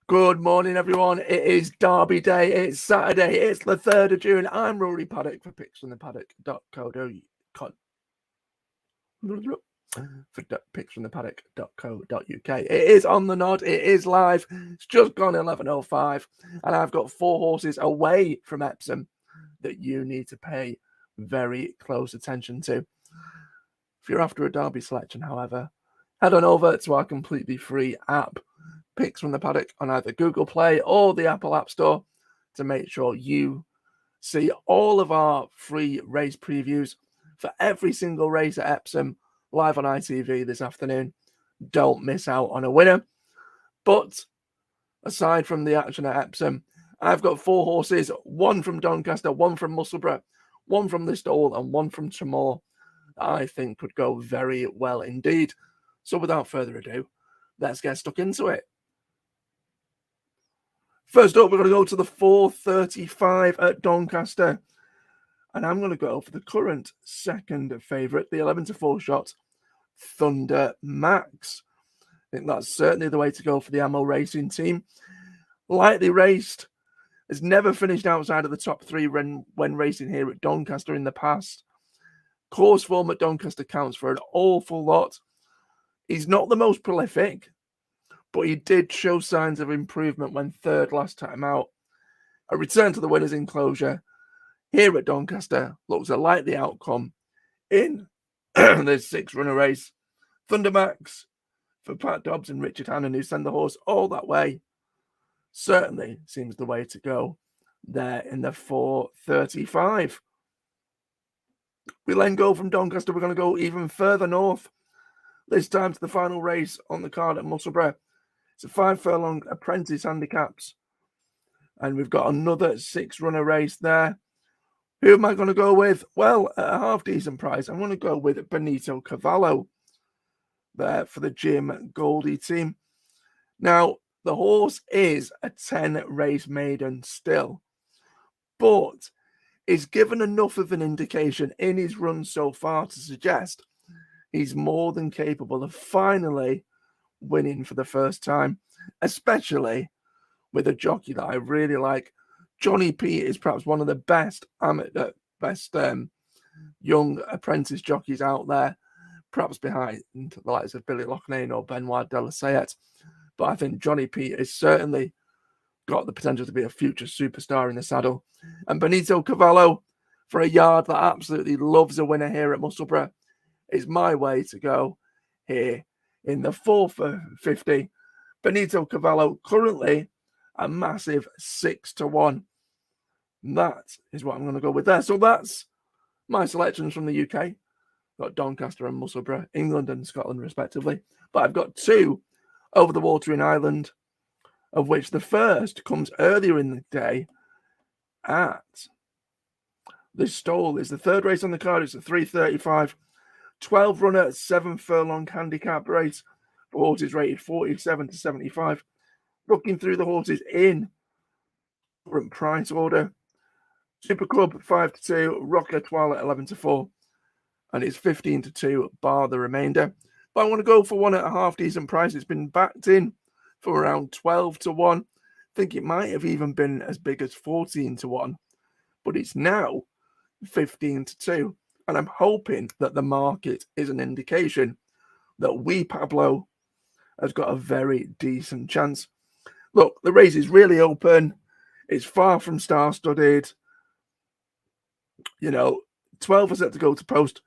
Good morning, everyone. It is Derby Day. It's Saturday. It's the 3rd of June. I'm Rory Paddock for picksfromthepaddock.co.uk. It is on the nod. It is live. It's just gone 11:05, and I've got 4 horses away from Epsom that you need to pay very close attention to. If you're after a Derby selection, however, head on over to our completely free app, Picks from the Paddock, on either Google Play or the Apple App Store, to make sure you see all of our free race previews for every single race at Epsom live on ITV this afternoon. Don't miss out on a winner. But aside from the action at Epsom, I've got 4 horses, 1 from Doncaster, 1 from Musselburgh, 1 from Listowel, and 1 from Tramore, I think could go very well indeed. So without further ado, let's get stuck into it. First up, we're going to go to the 4:35 at Doncaster. And I'm going to go for the current second favourite, the 11-4 shot, Thunder Max. I think that's certainly the way to go for the Ammo Racing team. Lightly raced, has never finished outside of the top 3 when racing here at Doncaster in the past. Course form at Doncaster counts for an awful lot. He's not the most prolific, but he did show signs of improvement when 3rd last time out. A return to the winner's enclosure here at Doncaster looks a likely outcome in this 6-runner race. Thunder Max for Pat Dobbs and Richard Hannon, who send the horse all that way, certainly seems the way to go there in the 4:35. We then go from Doncaster, we're going to go even further north, this time to the final race on the card at Musselburgh. It's a 5-furlong apprentice handicaps, and we've got another 6-runner race there. Who am I going to go with? Well, at a half-decent price, I'm going to go with Benito Cavallo there for the Jim Goldie team. Now, the horse is a 10-race maiden still, but is given enough of an indication in his run so far to suggest he's more than capable of finally winning for the first time, especially with a jockey that I really like. Johnny P is perhaps one of the best young apprentice jockeys out there, perhaps behind the likes of Billy Loughnane or Benoit de la Sayette. But I think Johnny P is certainly got the potential to be a future superstar in the saddle. And Benito Cavallo, for a yard that absolutely loves a winner here at Musselburgh, is my way to go here in the 4:50. Benito Cavallo currently a massive 6-1. That is what I'm going to go with there. So that's my selections from the UK. Got Doncaster and Musselburgh, England and Scotland respectively. But I've got 2 over the water in Ireland, of which the first comes earlier in the day at the Stole. Is the 3rd race on the card. It's a 3:35. 12-runner, 7-furlong handicap race for horses rated 47 to 75. Looking through the horses in current price order: Super Club 5-2, Rock Etoile at 11-4, and it's 15-2 bar the remainder. But I want to go for one at a half-decent price. It's been backed in for around 12-1. I think it might have even been as big as 14-1, but it's now 15-2. And I'm hoping that the market is an indication that Wee Pablo has got a very decent chance. Look, the race is really open. It's far from star-studded. 12 are set to go to post.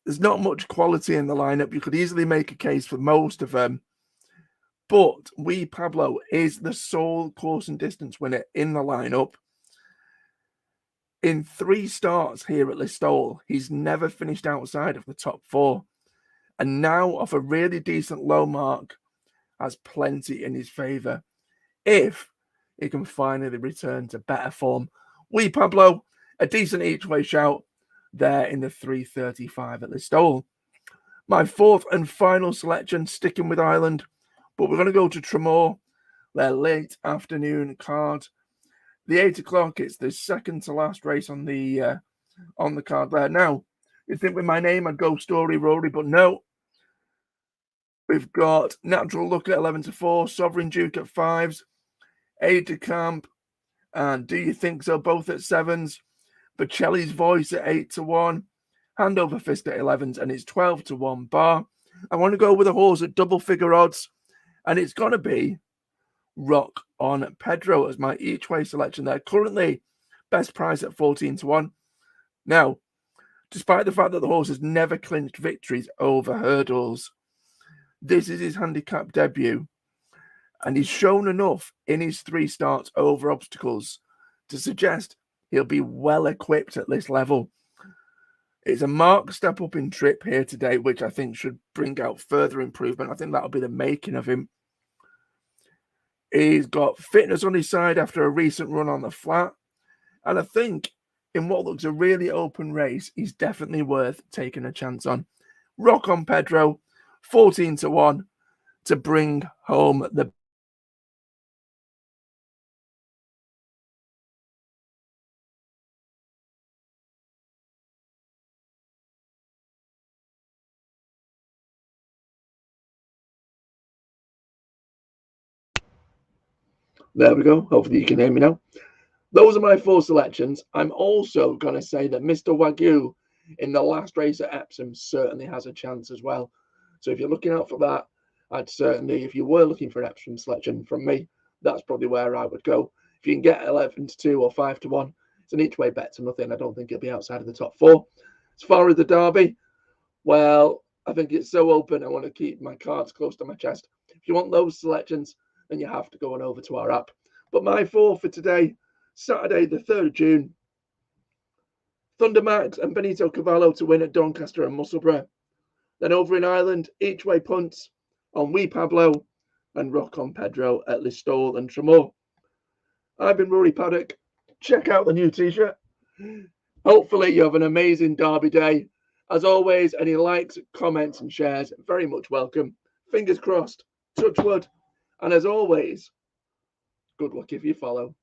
There's not much quality in the lineup. You could easily make a case for most of them. But Wee Pablo is the sole course and distance winner in the lineup. In 3 starts here at Listowel, he's never finished outside of the top 4. And now, off a really decent low mark, has plenty in his favour if he can finally return to better form. Wee Pablo, a decent each-way shout there in the 3:35 at Listowel. My 4th and final selection, sticking with Ireland, but we're going to go to Tramore, their late afternoon card. The 8 o'clock, it's the second to last race on the card there. Now, you'd think with my name I'd go Story Rory, but no. We've got Natural Look at 11-4, Sovereign Duke at 5s, Aide de Camp and Do You Think So, both at 7s. Bocelli's Voice at 8-1. Hand Over Fist at 11s, and it's 12-1 bar. I want to go with a horse at double figure odds, and it's going to be Rock on Pedro as my each way selection there. Currently, best price at 14-1. Now, despite the fact that the horse has never clinched victories over hurdles, this is his handicap debut, and he's shown enough in his 3 starts over obstacles to suggest he'll be well equipped at this level. It's a marked step up in trip here today, which I think should bring out further improvement. I think that'll be the making of him. He's got fitness on his side after a recent run on the flat. And I think in what looks a really open race, he's definitely worth taking a chance on. Rock on Pedro, 14-1 to bring home the... There we go. Hopefully you can hear me now. Those are my 4 selections. I'm also going to say that Mr. Wagyu in the last race at Epsom certainly has a chance as well. So if you're looking out for that, I'd certainly, if you were looking for an Epsom selection from me, that's probably where I would go. If you can get 11-2 or 5-1, it's an each way bet to nothing. I don't think it'll be outside of the top 4. As far as the Derby, well, I think it's so open. I want to keep my cards close to my chest. If you want those selections, then you have to go on over to our app. But my 4 for today, Saturday, the 3rd of June, Thunder Max and Benito Cavallo to win at Doncaster and Musselburgh. Then over in Ireland, each way punts on Wee Pablo and Rock on Pedro at Listowel and Tramore. I've been Rory Paddock. Check out the new t-shirt. Hopefully you have an amazing Derby day. As always, any likes, comments and shares, very much welcome. Fingers crossed, touch wood. And as always, good luck if you follow.